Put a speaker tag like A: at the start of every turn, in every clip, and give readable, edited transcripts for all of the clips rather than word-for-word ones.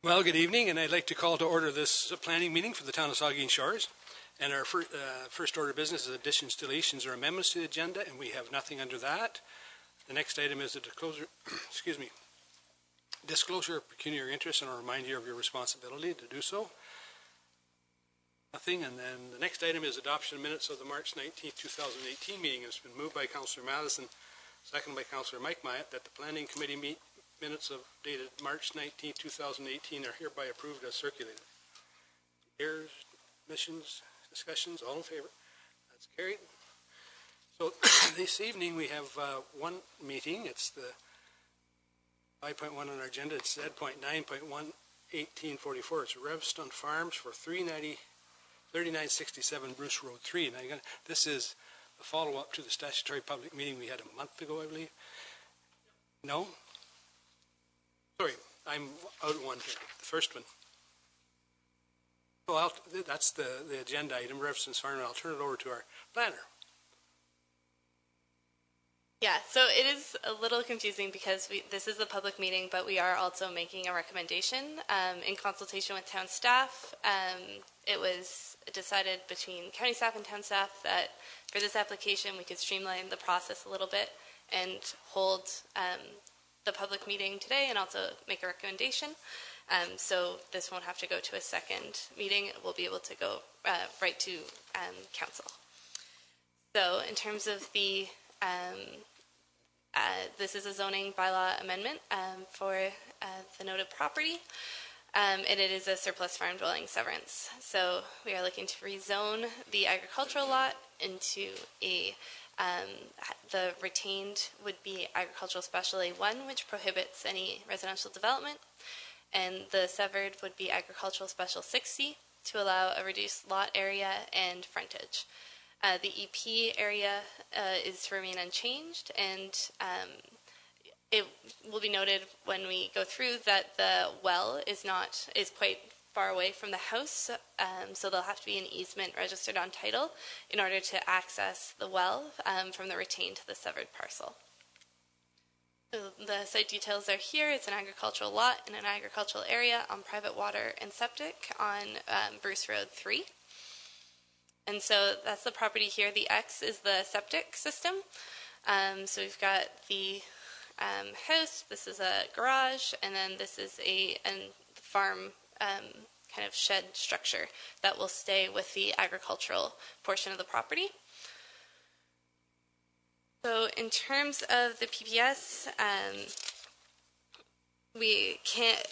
A: Well, good evening, and I'd like to call to order this planning meeting for the town of Saugeen Shores. And our first order of business is additions, deletions, or amendments to the agenda, and we have nothing under that. The next item is a disclosure, disclosure of pecuniary interest, and I'll remind you of your responsibility to do so. Nothing, and then the next item is adoption of minutes of the March 19th, 2018 meeting. It's been moved by Councillor Madison, seconded by Councillor Mike Myatt, that the planning committee minutes of dated March 19th, 2018 are hereby approved as circulated. Errors, omissions, discussions, all in favor? That's carried. So this evening we have one meeting. It's the 5.1 on our agenda. It's Z.9.11844. It's Revston Farms for 3967 Bruce Road 3. Now this is a follow-up to the statutory public meeting we had a month ago, I believe. No? Sorry, I'm out one here. The first one. Well, that's the agenda item, Revston's Farm, and I'll turn it over to our planner.
B: Yeah, so it is a little confusing because this is a public meeting, but we are also making a recommendation in consultation with town staff. It was decided between county staff and town staff that for this application we could streamline the process a little bit and hold the public meeting today and also make a recommendation. So this won't have to go to a second meeting. We'll be able to go right to council. So in terms of the this is a zoning bylaw amendment for the noted property, and it is a surplus farm dwelling severance. So we are looking to rezone the agricultural lot into a the retained would be agricultural special A1, which prohibits any residential development, and the severed would be agricultural special 60 to allow a reduced lot area and frontage. The EP area is to remain unchanged, and it will be noted when we go through that the well is quite far away from the house, so there'll have to be an easement registered on title in order to access the well from the retained to the severed parcel. So the site details are here. It's an agricultural lot in an agricultural area on private water and septic on Bruce Road 3. And so that's the property here. The X is the septic system. So we've got the house, this is a garage, and then this is a farm kind of shed structure that will stay with the agricultural portion of the property. So in terms of the PPS, we can't,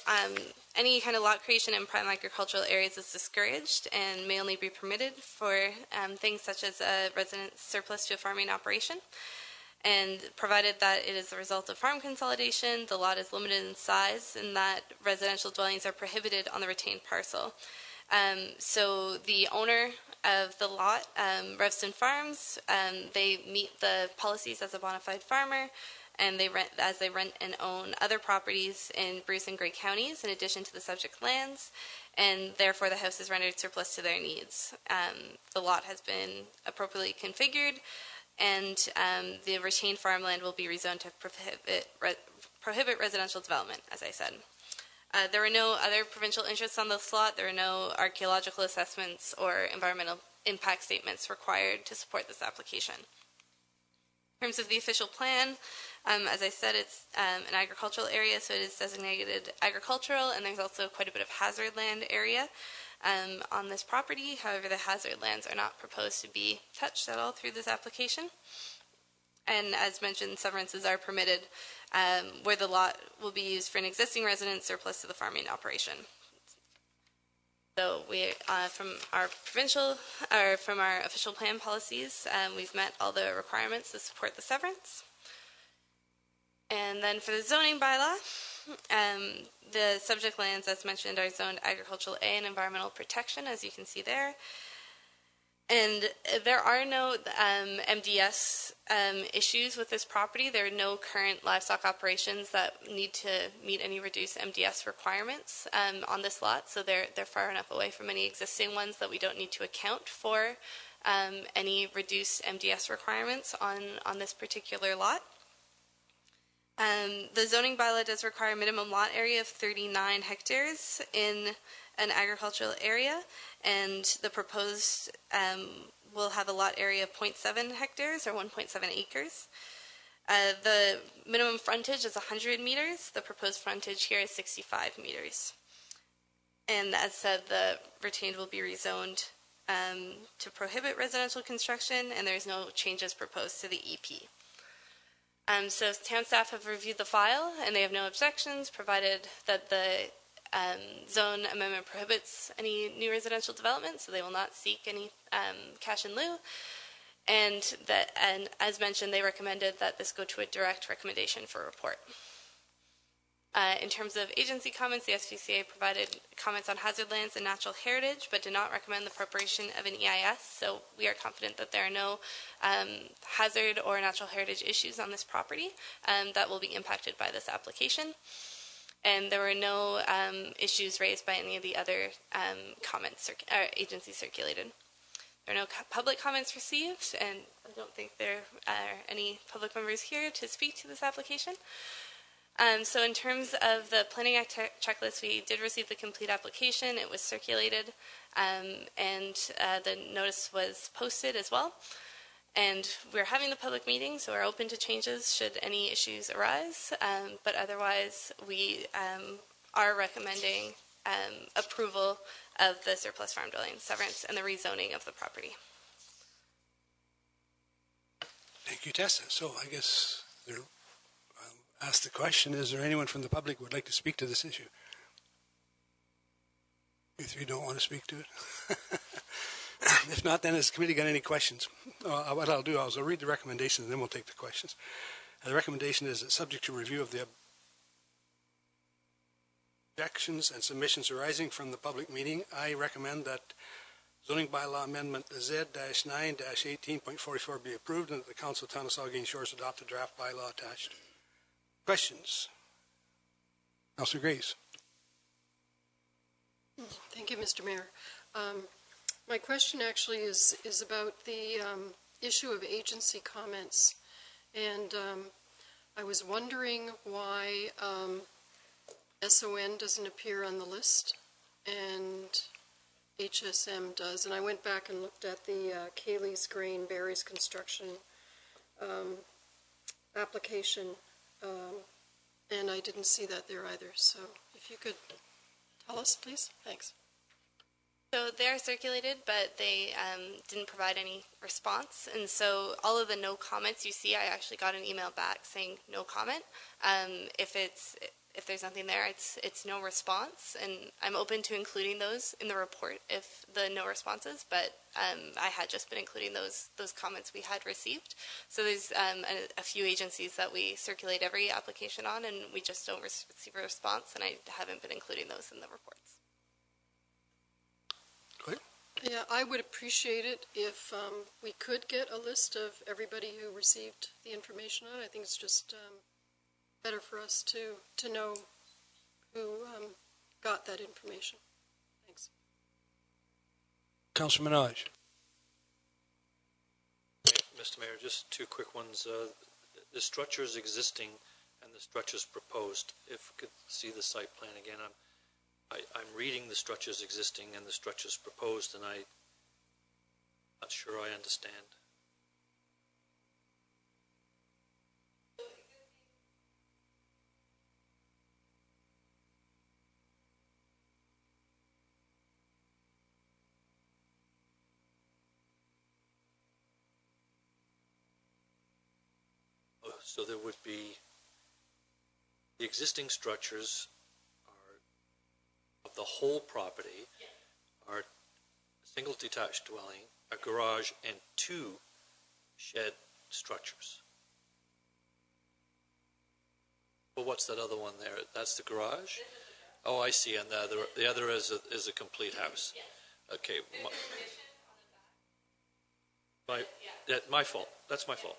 B: any kind of lot creation in prime agricultural areas is discouraged and may only be permitted for things such as a resident surplus to a farming operation. And provided that it is the result of farm consolidation, the lot is limited in size and that residential dwellings are prohibited on the retained parcel. So the owner of the lot, Revston Farms, they meet the policies as a bona fide farmer, and they rent and own other properties in Bruce and Grey counties in addition to the subject lands, and therefore the house is rendered surplus to their needs. The lot has been appropriately configured, and the retained farmland will be rezoned to prohibit residential development, as I said. There are no other provincial interests on this lot. There are no archaeological assessments or environmental impact statements required to support this application. In terms of the official plan, as I said, it's an agricultural area, so it is designated agricultural, and there's also quite a bit of hazard land area on this property. However, the hazard lands are not proposed to be touched at all through this application. And as mentioned, severances are permitted where the lot will be used for an existing residence surplus to the farming operation. So we, from our official plan policies, we've met all the requirements to support the severance. And then for the zoning bylaw, the subject lands, as mentioned, are zoned agricultural A and environmental protection, as you can see there. And there are no MDS issues with this property. There are no current livestock operations that need to meet any reduced MDS requirements on this lot, so they're far enough away from any existing ones that we don't need to account for any reduced MDS requirements on this particular lot. The zoning bylaw does require a minimum lot area of 39 hectares in an agricultural area, and the proposed will have a lot area of 0.7 hectares or 1.7 acres. The minimum frontage is 100 meters. The proposed frontage here is 65 meters. And as said, the retained will be rezoned to prohibit residential construction, and there's no changes proposed to the EP. So town staff have reviewed the file, and they have no objections, provided that the zone amendment prohibits any new residential development, so they will not seek any cash in lieu. And as mentioned, they recommended that this go to a direct recommendation for report. In terms of agency comments, the SPCA provided comments on hazard lands and natural heritage, but did not recommend the preparation of an EIS. So we are confident that there are no hazard or natural heritage issues on this property that will be impacted by this application. And there were no issues raised by any of the other comments agencies circulated. There are no public comments received, and I don't think there are any public members here to speak to this application. So in terms of the Planning Act checklist, we did receive the complete application. It was circulated, and the notice was posted as well. And we're having the public meeting, so we're open to changes should any issues arise. But otherwise, we are recommending approval of the surplus farm dwelling severance and the rezoning of the property.
A: Thank you, Tessa. So I guess I'll ask the question, is there anyone from the public who would like to speak to this issue? If you don't want to speak to it. If not, then has the committee got any questions? What I'll do is I'll read the recommendation and then we'll take the questions. The recommendation is that subject to review of the objections and submissions arising from the public meeting, I recommend that zoning bylaw amendment Z-9-18.44 be approved and that the Council of Town of Saugeen Shores adopt a draft bylaw attached. Questions? Councillor Grace.
C: Thank you, Mr. Mayor. My question actually is about the issue of agency comments, and I was wondering why SON doesn't appear on the list and HSM does. And I went back and looked at the Kaylee's Grain Berries Construction application, and I didn't see that there either. So if you could tell us, please. Thanks.
B: So they are circulated, but they didn't provide any response. And so all of the no comments you see, I actually got an email back saying no comment. If there's nothing there, it's no response. And I'm open to including those in the report if the no responses, but I had just been including those comments we had received. So there's a few agencies that we circulate every application on, and we just don't receive a response, and I haven't been including those in the reports.
C: Yeah, I would appreciate it if we could get a list of everybody who received the information on it. I think it's just better for us to know who got that information. Thanks.
A: Councillor Minaj.
D: Mr. Mayor, just two quick ones. The structures existing and the structures proposed. If we could see the site plan again. I'm reading the structures existing and the structures proposed, and I'm not sure I understand. So there would be the existing structures of the whole property are a single detached dwelling, a garage, and two shed structures. Well, what's that other one there? That's the garage? Oh, I see. And the other is a complete house. Okay. My fault. That's my fault.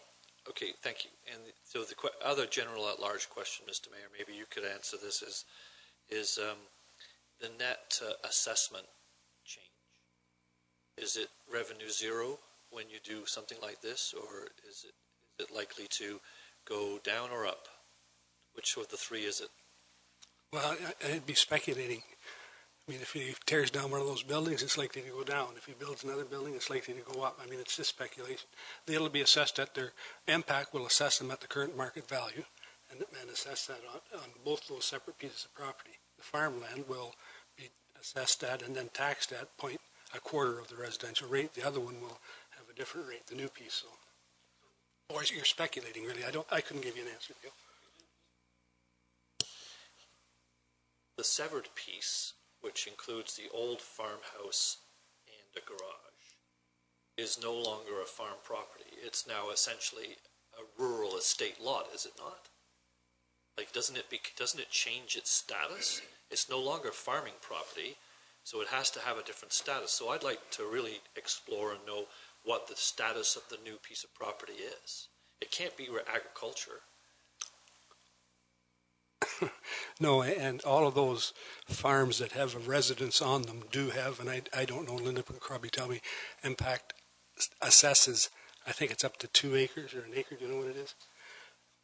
D: Okay, thank you. And so the other general at-large question, Mr. Mayor, maybe you could answer this, is the net assessment change. Is it revenue zero when you do something like this, or is it likely to go down or up? Which of the three is it?
A: Well, I'd be speculating. I mean, if he tears down one of those buildings, it's likely to go down. If he builds another building, it's likely to go up. I mean, it's just speculation. They'll be assessed at their, MPAC will assess them at the current market value and assess that on both those separate pieces of property. The farmland will be assessed at and then taxed at a quarter of the residential rate. The other one will have a different rate, the new piece. So, or you're speculating, really. I couldn't give you an answer, Bill.
D: The severed piece, which includes the old farmhouse and a garage, is no longer a farm property. It's now essentially a rural estate lot, is it not? Like, doesn't it change its status? It's no longer farming property, so it has to have a different status. So I'd like to really explore and know what the status of the new piece of property is. It can't be agriculture.
A: No, and all of those farms that have a residence on them do have, and I don't know, Linda can probably tell me, impact assesses, I think it's up to 2 acres or an acre, do you know what it is?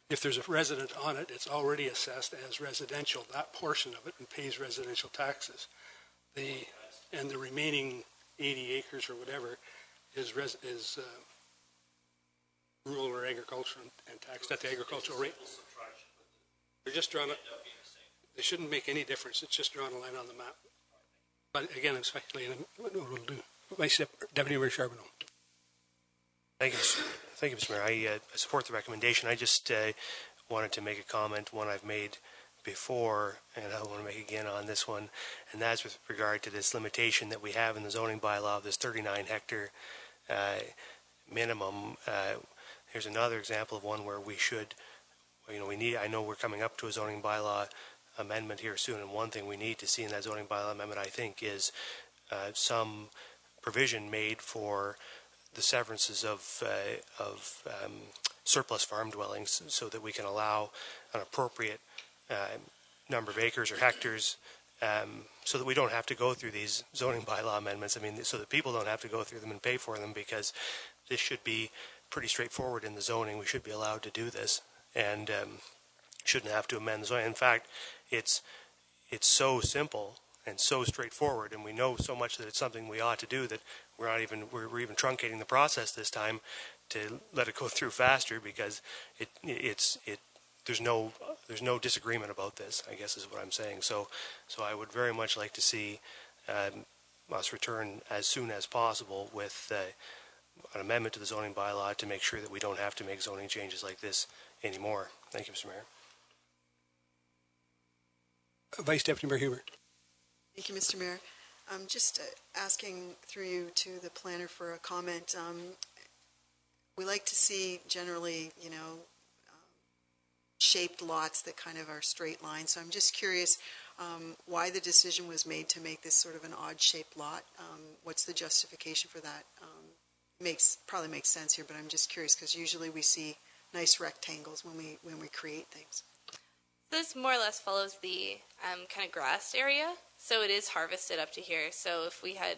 A: If there's a resident on it, it's already assessed as residential, that portion of it, and pays residential taxes. And the remaining 80 acres or whatever is rural or agriculture and taxed at the agricultural rate. They're just drawn. They shouldn't make any difference. It's just drawing a line on the map. But again, I'm speculating what we'll do. Vice Deputy Mayor Charbonneau.
E: Thank you, Mr. Mayor. I support the recommendation. I just wanted to make a comment, one I've made before, and I want to make again on this one, and that's with regard to this limitation that we have in the zoning bylaw of this 39 hectare minimum. Here's another example of one where we should, I know we're coming up to a zoning bylaw amendment here soon, and one thing we need to see in that zoning bylaw amendment, I think, is some provision made for the severances of surplus farm dwellings, so that we can allow an appropriate number of acres or hectares, so that we don't have to go through these zoning bylaw amendments. I mean, so that people don't have to go through them and pay for them, because this should be pretty straightforward in the zoning. We should be allowed to do this, and shouldn't have to amend the zoning. In fact, it's so simple and so straightforward, and we know so much that it's something we ought to do, that we're even truncating the process this time to let it go through faster, because there's no disagreement about this, I guess is what I'm saying. So I would very much like to see us return as soon as possible with an amendment to the zoning bylaw to make sure that we don't have to make zoning changes like this anymore. Thank you, Mr. Mayor.
A: Vice Deputy Mayor Hubert.
F: Thank you, Mr. Mayor. I'm just asking through you to the planner for a comment. We like to see generally, shaped lots that kind of are straight lines. So I'm just curious why the decision was made to make this sort of an odd-shaped lot. What's the justification for that? Probably makes sense here, but I'm just curious, because usually we see nice rectangles when we create things.
B: This more or less follows the kind of grassed area, so it is harvested up to here. So if we had,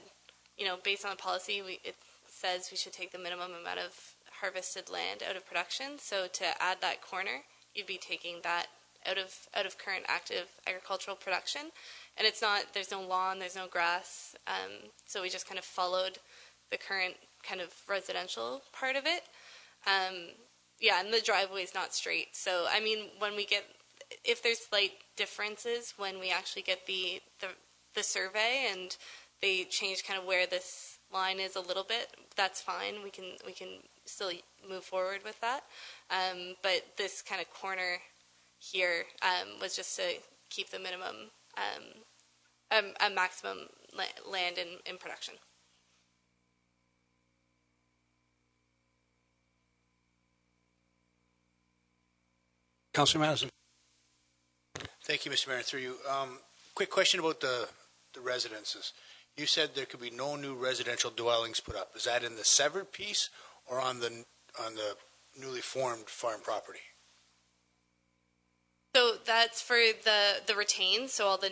B: based on the policy, it says we should take the minimum amount of harvested land out of production. So to add that corner, you'd be taking that out of current active agricultural production, and there's no lawn, there's no grass, so we just kind of followed the current kind of residential part of it. And the driveway is not straight. So I mean, if there's slight differences when we actually get the survey and they change kind of where this line is a little bit, that's fine. We can still move forward with that. But this kind of corner here was just to keep the minimum, a maximum land in production.
A: Councillor Madison.
G: Thank you, Mr. Mayor. Through you. Quick question about the residences. You said there could be no new residential dwellings put up. Is that in the severed piece or on the newly formed farm property?
B: So that's for the retained. So all the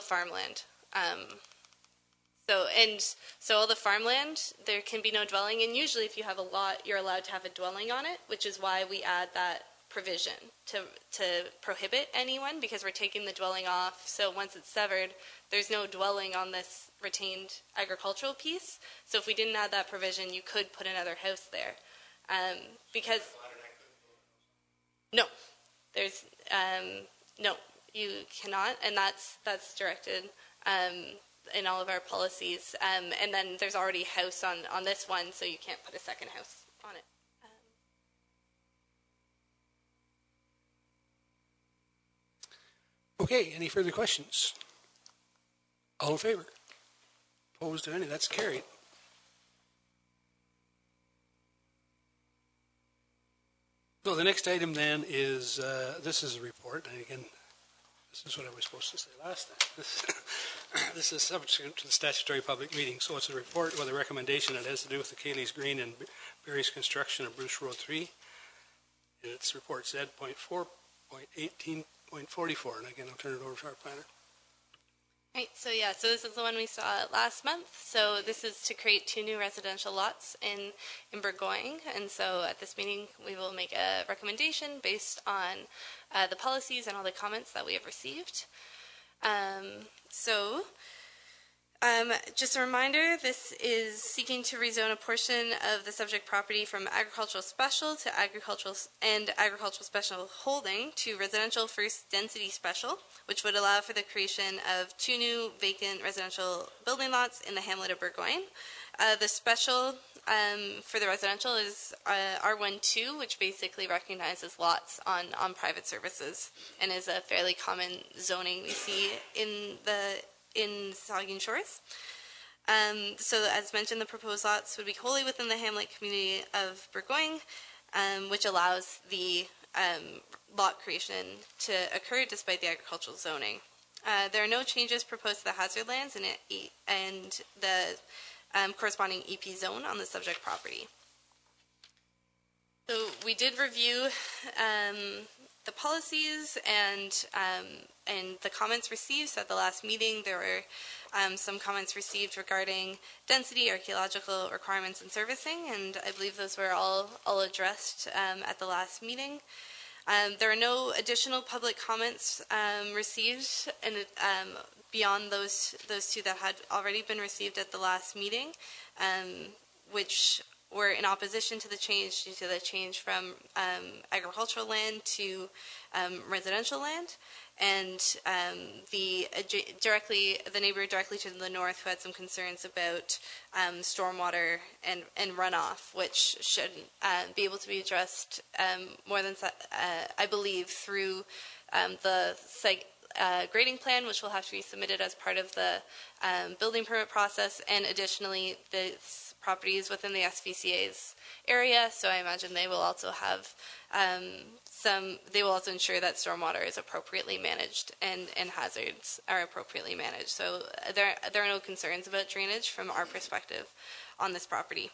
B: farmland. So all the farmland, there can be no dwelling, and usually if you have a lot, you're allowed to have a dwelling on it, which is why we add that provision to prohibit anyone, because we're taking the dwelling off. So once it's severed, there's no dwelling on this retained agricultural piece. So if we didn't add that provision, you could put another house there. Because no, there's no, you cannot, and that's directed in all of our policies. And then there's already a house on this one, so you can't put a second house on it.
A: Okay, any further questions? All in favor? Opposed to any? That's carried. So the next item then is, this is a report, and again, this is what I was supposed to say last time. This is subject to the statutory public meeting, so it's a report with a recommendation that has to do with the Cayley's Green and Barry's construction of Bruce Road 3. It's report Z.4.18.44, and again, I'll turn it over to our planner.
B: Right, so this is the one we saw last month. So this is to create 2 new residential lots in Burgoyne, and so at this meeting we will make a recommendation based on the policies and all the comments that we have received. Just a reminder, this is seeking to rezone a portion of the subject property from agricultural special to agricultural special holding to residential first density special, which would allow for the creation of 2 new vacant residential building lots in the hamlet of Burgoyne. The special for the residential is R12, which basically recognizes lots on private services and is a fairly common zoning we see in Saugeen Shores. So as mentioned, the proposed lots would be wholly within the hamlet community of Burgoyne, which allows the lot creation to occur despite the agricultural zoning. There are no changes proposed to the hazard lands and the corresponding EP zone on the subject property. So we did review the policies and the comments received. So at the last meeting, there were some comments received regarding density, archaeological requirements, and servicing, and I believe those were all addressed at the last meeting. There are no additional public comments received, and beyond those 2 that had already been received at the last meeting, which were in opposition to the change due to the change from agricultural land to residential land, and the neighbor directly to the north who had some concerns about stormwater and runoff, which should be able to be addressed more than I believe through the site grading plan, which will have to be submitted as part of the building permit process, and additionally this property is within the SVCA's area, so I imagine they will also have they will also ensure that stormwater is appropriately managed and hazards are appropriately managed. So there are no concerns about drainage from our perspective on this property.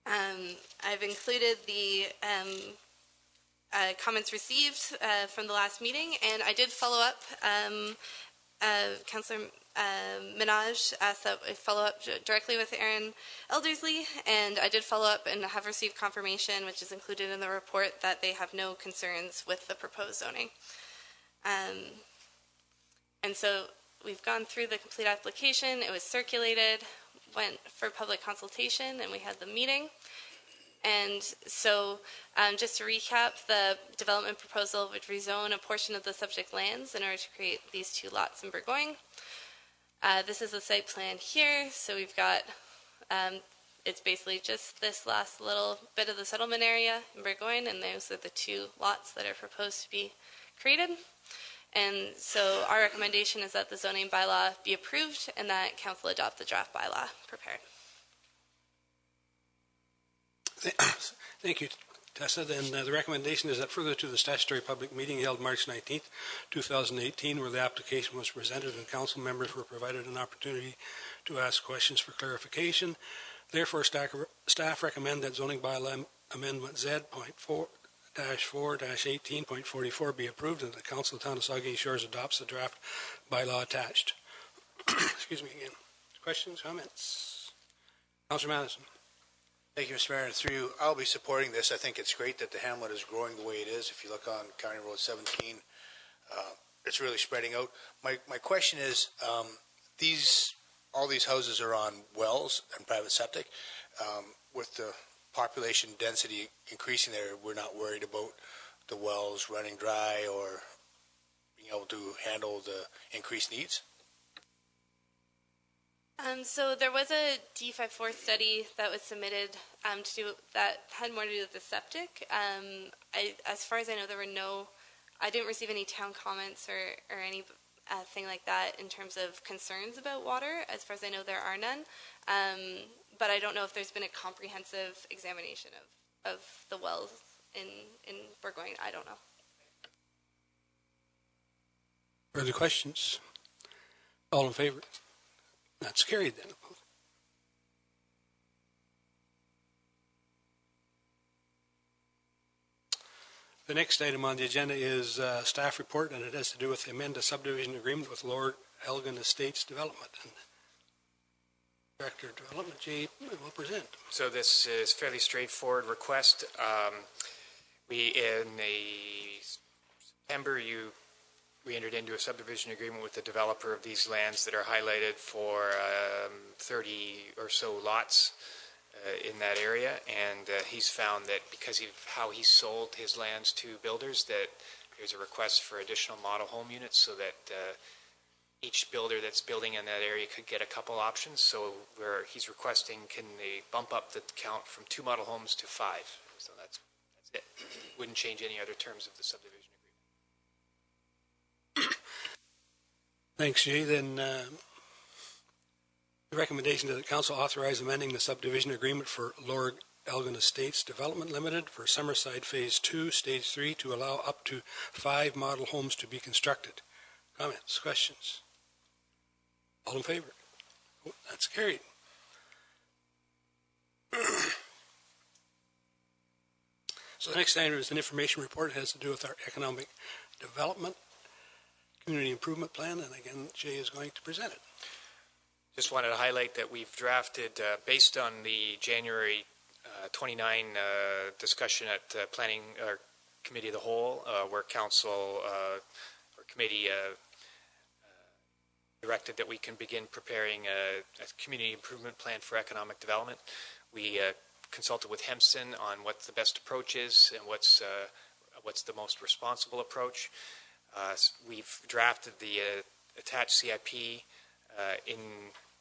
B: I've included the comments received from the last meeting, and I did follow up. Councillor Minaj asked that I follow up directly with Aaron Eldersley, and I did follow up and have received confirmation, which is included in the report, that they have no concerns with the proposed zoning. And so we've gone through the complete application. It was circulated, went for public consultation, and we had the meeting. And so just to recap, the development proposal would rezone a portion of the subject lands in order to create these 2 lots in Burgoyne. This is the site plan here. So we've got, it's basically just this last little bit of the settlement area in Burgoyne, and those are the 2 lots that are proposed to be created. And so our recommendation is that the zoning bylaw be approved and that council adopt the draft bylaw prepared.
A: Thank you, Tessa. Then the recommendation is that further to the statutory public meeting held March 19th, 2018, where the application was presented and council members were provided an opportunity to ask questions for clarification. Therefore, staff recommend that zoning bylaw amendment Z.4-4-18.44 be approved and the council of the town of Saugeen Shores adopts the draft bylaw attached. Excuse me again. Questions, comments? Councillor Madison.
G: Thank you, Mr. Mayor. And through you, I'll be supporting this. I think it's great that the hamlet is growing the way it is. If you look on County Road 17, it's really spreading out. My question is, all these houses are on wells and private septic. With the population density increasing there, we're not worried about the wells running dry or being able to handle the increased needs?
B: So there was a D54 study that was submitted that had more to do with the septic. As far as I know, I didn't receive any town comments or any thing like that in terms of concerns about water. As far as I know, there are none. But I don't know if there's been a comprehensive examination of the wells in Burgoyne. I don't know.
A: Further questions? All in favor? That's carried then. The next item on the agenda is staff report, and it has to do with the amend a subdivision agreement with Lord Elgin Estates Development. And Director of Development, Jay, will present.
H: So this is fairly straightforward request. In September, we entered into a subdivision agreement with the developer of these lands that are highlighted for 30 or so lots in that area, and he's found that because of how he sold his lands to builders, that there's a request for additional model home units so that each builder that's building in that area could get a couple options. So where he's requesting, can they bump up the count from 2 model homes to 5? So that's it. Wouldn't change any other terms of the subdivision agreement.
A: Thanks, Jay. Then the recommendation to the council authorize amending the subdivision agreement for Lord Elgin Estates Development Limited for Summerside Phase 2, Stage 3 to allow up to 5 model homes to be constructed. Comments, questions? All in favor? Oh, that's carried. So the next item is an information report. It has to do with our economic development, community improvement plan, and again, Jay is going to present it.
H: Just wanted to highlight that we've drafted, based on the January 29 discussion at Planning Committee of the Whole, where Council or Committee directed that we can begin preparing a community improvement plan for economic development. We consulted with Hempson on what the best approach is and what's the most responsible approach. We've drafted the attached CIP in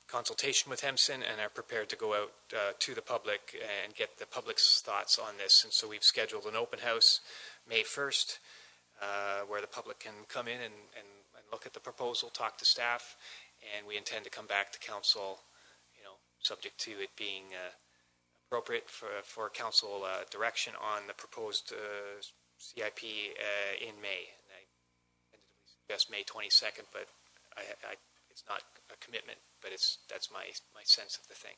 H: consultation with Hempson and are prepared to go out to the public and get the public's thoughts on this. And so we've scheduled an open house May 1st where the public can come in and look at the proposal, talk to staff, and we intend to come back to council, subject to it being appropriate for council direction on the proposed CIP in May. And I tentatively suggest May 22nd, but it's not a commitment, but that's my sense of the thing.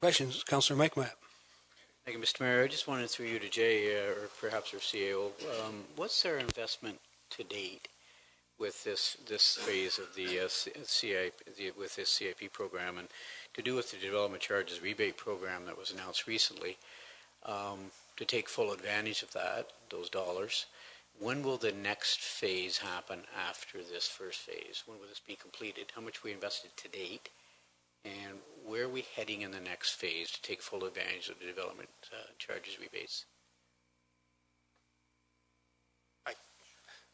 A: Questions? Councillor Mike Matt.
I: Thank you, Mr. Mayor. I just wanted through you to Jay, or perhaps our CAO, what's our investment to date with this phase of the CIP, with this CIP program, and to do with the development charges rebate program that was announced recently, to take full advantage of those dollars? When will the next phase happen after this first phase? When will this be completed? How much we invested to date? And where are we heading in the next phase to take full advantage of the development charges rebates?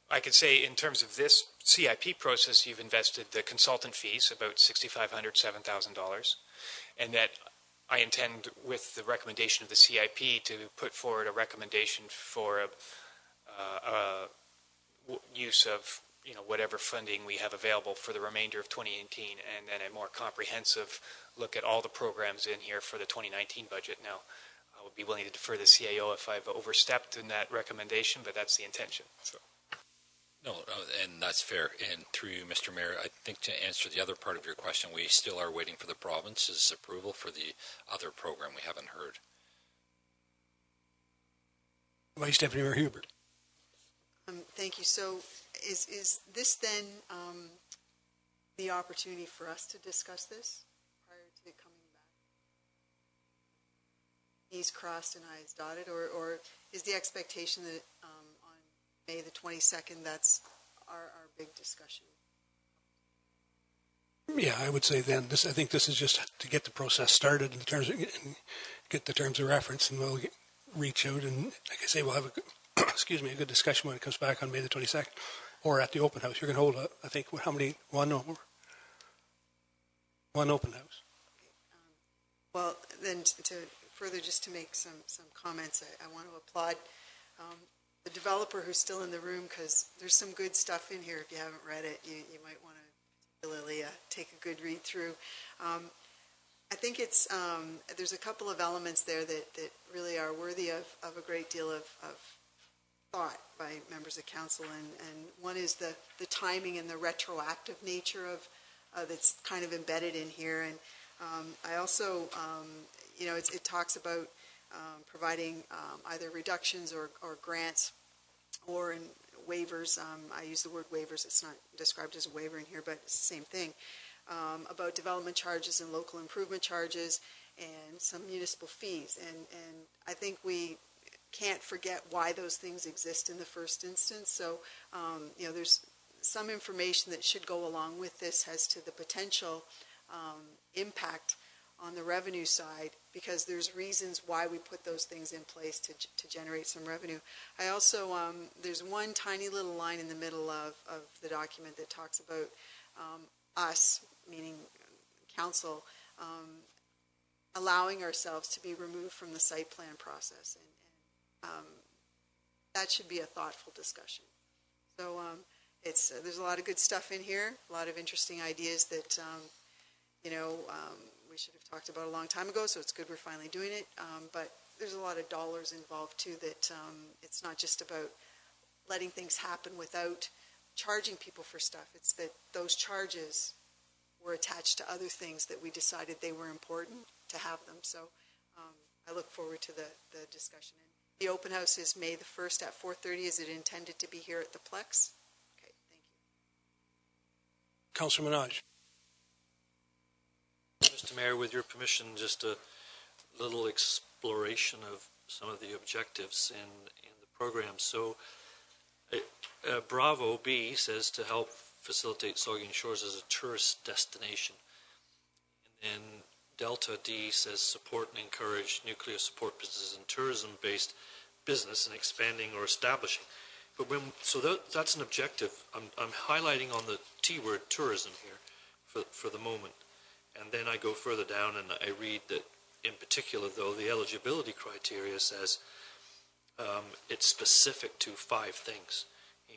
H: I could say in terms of this CIP process, you've invested the consultant fees, about $6,500, $7,000, and that I intend, with the recommendation of the CIP, to put forward a recommendation for use of whatever funding we have available for the remainder of 2018, and then a more comprehensive look at all the programs in here for the 2019 budget. Now, I would be willing to defer the CAO if I've overstepped in that recommendation, but that's the intention. So.
J: No, and that's fair. And through you, Mr. Mayor, I think to answer the other part of your question, we still are waiting for the province's approval for the other program we haven't heard.
A: Vice Deputy Mayor Hubert.
F: Thank you. So is this then the opportunity for us to discuss this prior to it coming T's crossed and I's dotted, or is the expectation that on May the 22nd, that's our big discussion?
A: Yeah, I would say then. I think this is just to get the process started in terms of get the terms of reference, and we'll reach out and, like I say, we'll have a a good discussion when it comes back on May the 22nd, or at the open house. You're going to hold, I think, how many? One open house.
F: Well, then to further, just to make some comments, I want to applaud the developer who's still in the room, because there's some good stuff in here. If you haven't read it, you might want to particularly take a good read through. I think it's there's a couple of elements there that really are worthy of a great deal of thought by members of council, and one is the timing and the retroactive nature of that's kind of embedded in here. And I also, it talks about providing either reductions or grants or in waivers. I use the word waivers. It's not described as a waiver in here, but it's the same thing. About development charges and local improvement charges and some municipal fees. And I think we can't forget why those things exist in the first instance. So, there's some information that should go along with this as to the potential impact on the revenue side, because there's reasons why we put those things in place to generate some revenue. I also, there's one tiny little line in the middle of the document that talks about us, meaning council, allowing ourselves to be removed from the site plan process. And that should be a thoughtful discussion. So there's a lot of good stuff in here, a lot of interesting ideas that, we should have talked about a long time ago, so it's good we're finally doing it. But there's a lot of dollars involved too, that it's not just about letting things happen without charging people for stuff. It's that those charges were attached to other things that we decided they were important to have them. So I look forward to the discussion. And the open house is May the 1st at 4:30. Is it intended to be here at the Plex? Okay, thank you.
A: Councillor Minaj.
D: Mr. Mayor, with your permission, just a little exploration of some of the objectives in the program. So Bravo B says to help facilitate Saugeen Shores as a tourist destination. And Delta D says support and encourage nuclear support businesses and tourism-based business and expanding or establishing. But that's an objective. I'm highlighting on the T word tourism here for the moment. And then I go further down and I read that in particular, though, the eligibility criteria says it's specific to 5 things.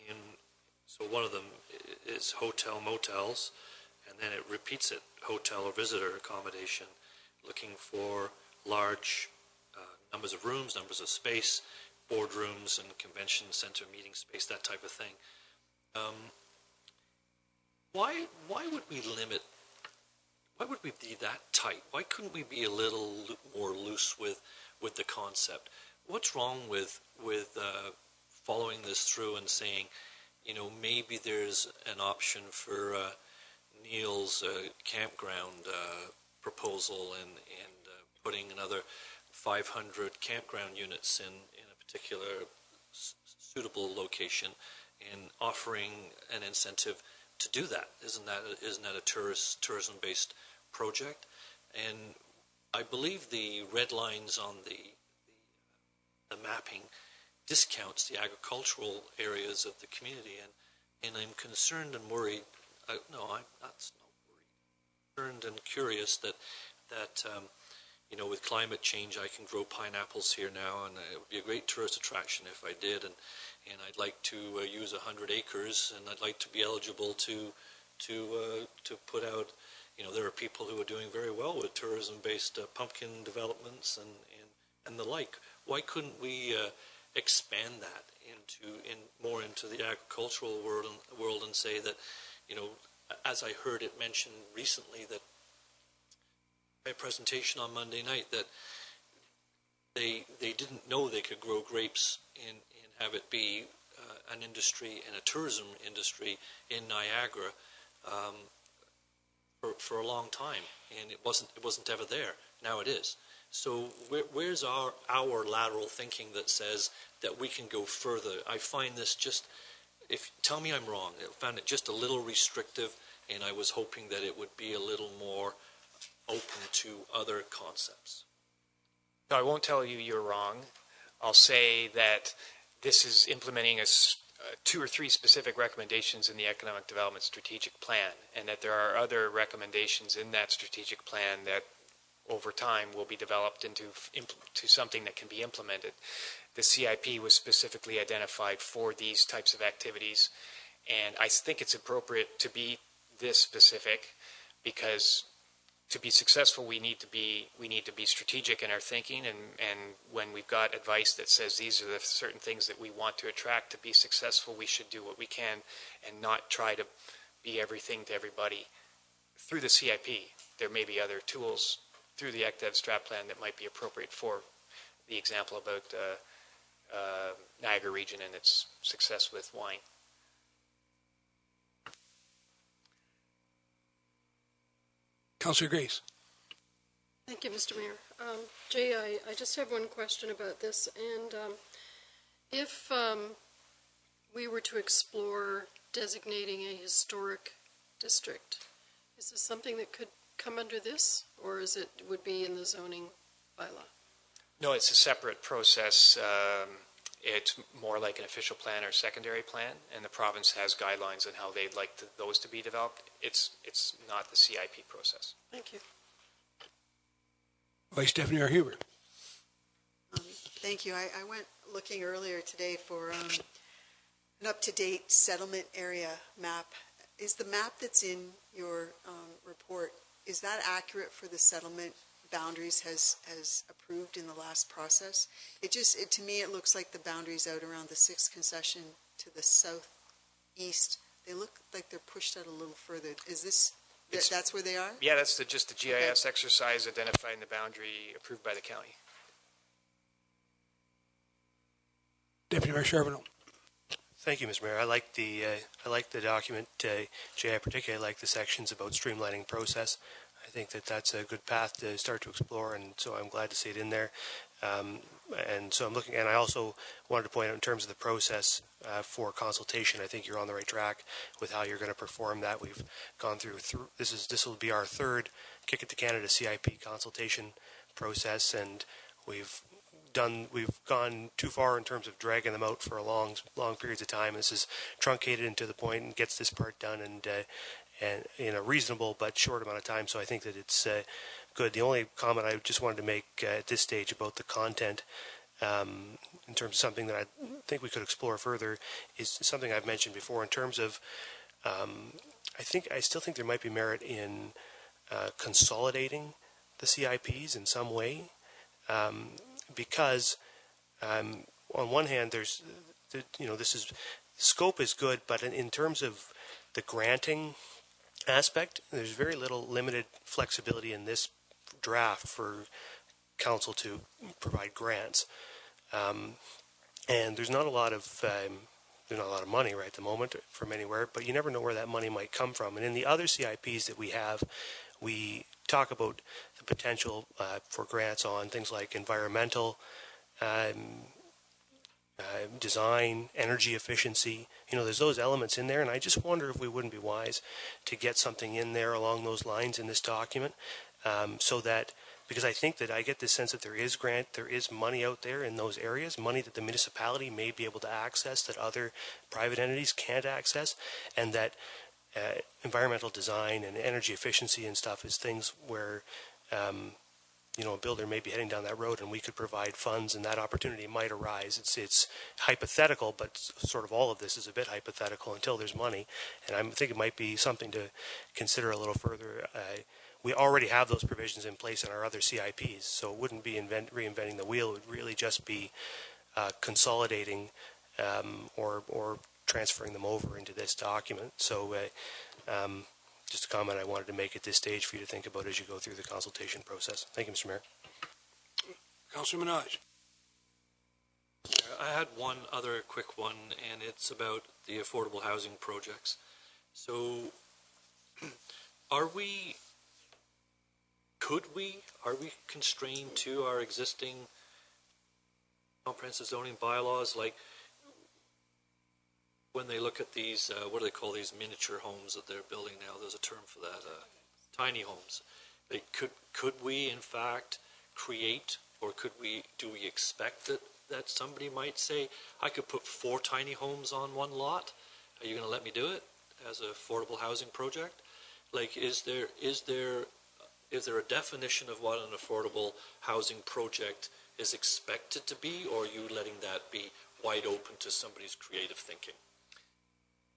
D: And so one of them is hotel motels, and then it repeats it, hotel or visitor accommodation, looking for large numbers of rooms, numbers of space, boardrooms and convention center meeting space, that type of thing. Why would we limit? Why would we be that tight? Why couldn't we be a little more loose with the concept? What's wrong with following this through and saying, maybe there's an option for Neil's campground proposal and putting another 500 campground units in a particular suitable location and offering an incentive to do that. Isn't that a tourism-based project? And I believe the red lines on the mapping discounts the agricultural areas of the community, and I'm concerned and worried. That's not worried. Concerned and curious that with climate change, I can grow pineapples here now, and it would be a great tourist attraction if I did. And I'd like to use 100 acres, and I'd like to be eligible to put out. There are people who are doing very well with tourism-based pumpkin developments and the like. Why couldn't we expand that more into the agricultural world and say that, as I heard it mentioned recently, that a presentation on Monday night, that they didn't know they could grow grapes and have it be an industry and a tourism industry in Niagara for a long time, and it wasn't ever there. Now it is. So where's our lateral thinking that says that we can go further? I find this just, tell me I'm wrong, I found it just a little restrictive, and I was hoping that it would be a little more open to other concepts.
H: No, I won't tell you you're wrong. I'll say that this is implementing 2 or 3 specific recommendations in the Economic Development Strategic Plan, and that there are other recommendations in that strategic plan that over time will be developed into something that can be implemented. The CIP was specifically identified for these types of activities, and I think it's appropriate to be this specific because to be successful, we need to be strategic in our thinking, and when we've got advice that says these are the certain things that we want to attract to be successful, we should do what we can and not try to be everything to everybody. Through the CIP, there may be other tools through the ECDEV strat plan that might be appropriate for the example about Niagara region and its success with wine.
A: Councillor Grace.
C: Thank you, Mr. Mayor. Jay, I just have one question about this, and if we were to explore designating a historic district, is this something that could come under this, or would be in the zoning bylaw?
H: No, it's a separate process. It's more like an official plan or secondary plan, and the province has guidelines on how they'd like those to be developed. It's not the CIP process.
C: Thank you.
A: Vice Stephanie R. Huber.
F: Thank you. I went looking earlier today for an up-to-date settlement area map. Is the map that's in your report, is that accurate for the settlement boundaries as approved in the last process? To me, it looks like the boundaries out around the 6th concession to the southeast, they look like they're pushed out a little further. Is this, that's where they are?
H: Yeah, that's just the GIS exercise identifying the boundary approved by the county.
A: Deputy Mayor Charbonneau.
E: Thank you, Mr. Mayor. I like the document. Jay, I particularly like the sections about streamlining process. I think that's a good path to start to explore, and so I'm glad to see it in there. And so I'm looking, and I also wanted to point out in terms of the process for consultation, I think you're on the right track with how you're going to perform that. We've gone through this will be our 3rd Kick It to Canada CIP consultation process, and we've gone too far in terms of dragging them out for long periods of time. This is truncated into the point and gets this part done and in a reasonable but short amount of time. So I think that it's good. The only comment I just wanted to make at this stage about the content, in terms of something that I think we could explore further, is something I've mentioned before in terms of I still think there might be merit in consolidating the CIPs in some way. Because on one hand, scope is good, but in terms of the granting aspect, there's very limited flexibility in this draft for council to provide grants, and there's not a lot of money right at the moment from anywhere. But you never know where that money might come from. And in the other CIPs that we have, we talk about the potential for grants on things like environmental design, energy efficiency. There's those elements in there, and I just wonder if we wouldn't be wise to get something in there along those lines in this document, so that, because I think that I get this sense that there is money out there in those areas, money that the municipality may be able to access that other private entities can't access, and that environmental design and energy efficiency and stuff is things where a builder may be heading down that road, and we could provide funds, and that opportunity might arise. It's hypothetical, but sort of all of this is a bit hypothetical until there's money, and I think it might be something to consider a little further. We already have those provisions in place in our other CIPs, so it wouldn't be reinventing the wheel. It would really just be consolidating or transferring them over into this document. So just a comment I wanted to make at this stage for you to think about as you go through the consultation process. Thank you, Mr. Mayor.
A: Councillor Minaj.
D: I had one other quick one, and it's about the affordable housing projects. So are we are we constrained to our existing comprehensive zoning bylaws? Like when they look at these, what do they call these miniature homes that they're building now? There's a term for that, tiny homes. Like could we in fact create, or do we expect that somebody might say, I could put 4 tiny homes on one lot? Are you going to let me do it as an affordable housing project? Like, is there a definition of what an affordable housing project is expected to be, or are you letting that be wide open to somebody's creative thinking?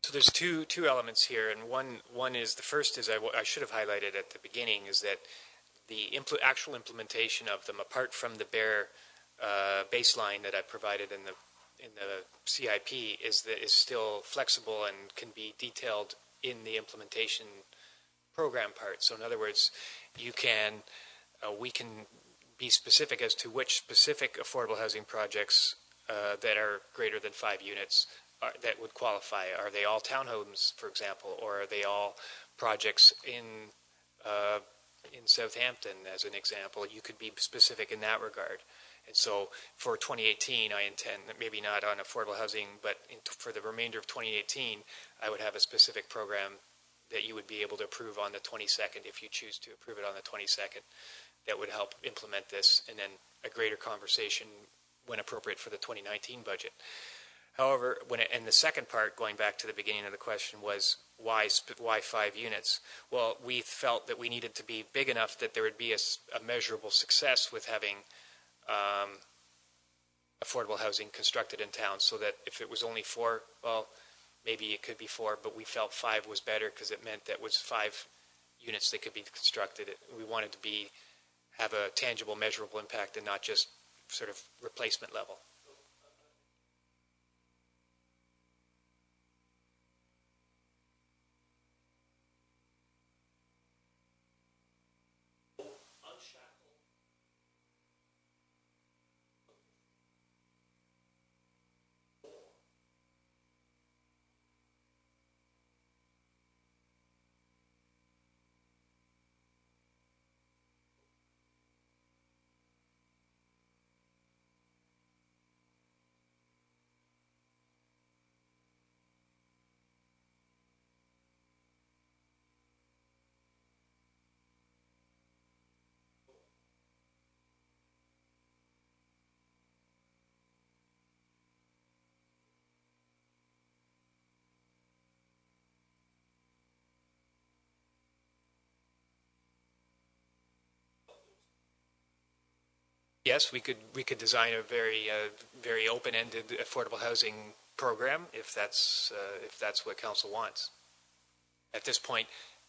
H: So there's two elements here, and one is, the first is I should have highlighted at the beginning, is that the actual implementation of them, apart from the bare baseline that I provided in the CIP, is still flexible and can be detailed in the implementation program part. So in other words, we can be specific as to which specific affordable housing projects that are greater than 5 units that would qualify. Are they all townhomes, for example, or are they all projects in Southampton, as an example? You could be specific in that regard. And so for 2018, I intend, maybe not on affordable housing, but for the remainder of 2018, I would have a specific program that you would be able to approve on the 22nd, if you choose to approve it on the 22nd, that would help implement this, and then a greater conversation when appropriate for the 2019 budget. However, and the second part, going back to the beginning of the question, was why 5 units? Well, we felt that we needed to be big enough that there would be a measurable success with having affordable housing constructed in town, so that if it was only 4, well, maybe it could be 4, but we felt 5 was better because it meant that was 5 units that could be constructed. We wanted to have a tangible, measurable impact and not just sort of replacement level. Yes, we could design a very open-ended affordable housing program if that's what council wants. At this point,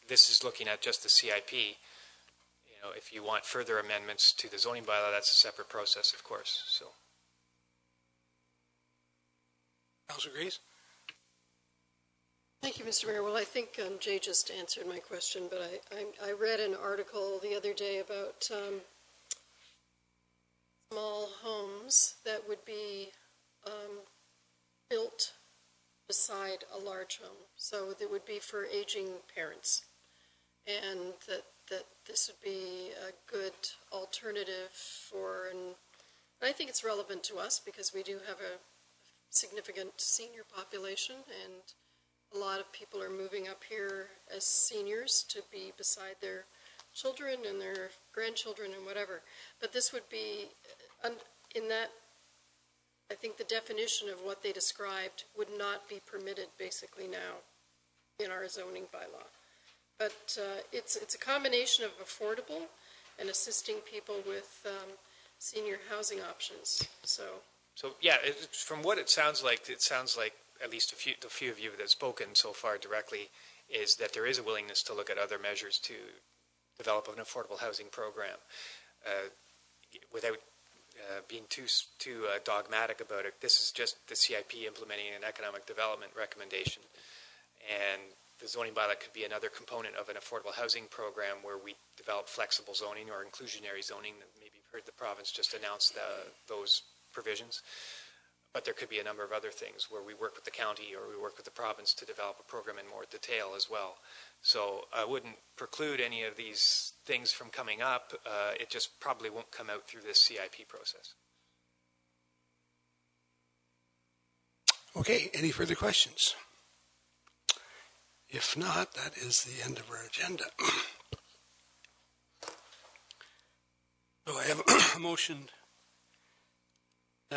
H: this is looking at just the CIP. You know, if you want further amendments to the zoning bylaw, that's a separate process, of course. So,
A: Councilor Grace?
C: Thank you, Mr. Mayor. Well, I think Jay just answered my question, but I read an article the other day about small homes that would be built beside a large home. So that would be for aging parents. And that this would be a good alternative for, and I think it's relevant to us because we do have a significant senior population, and a lot of people are moving up here as seniors to be beside their children and their grandchildren and whatever. But this would be, in that, I think the definition of what they described would not be permitted basically now in our zoning bylaw. But it's a combination of affordable and assisting people with senior housing options. So
H: yeah, from what it sounds like, at least the few of you that have spoken so far directly, is that there is a willingness to look at other measures to develop an affordable housing program without being too dogmatic about it. This is just the CIP implementing an economic development recommendation, and the zoning bylaw could be another component of an affordable housing program where we develop flexible zoning or inclusionary zoning. Maybe you've heard the province just announced those provisions. but there could be a number of other things where we work with the county or we work with the province to develop a program in more detail as well. So I wouldn't preclude any of these things from coming up. It just probably won't come out through this CIP process.
A: Okay, any further questions? If not, that is the end of our agenda. So I have a motion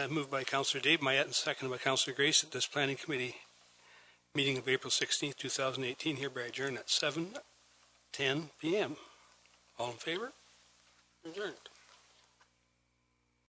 A: moved by Councillor Dave Mayette and seconded by Councillor Grace that this Planning Committee meeting of April 16th, 2018 hereby adjourned at 7:10 p.m. All in favor? Adjourned.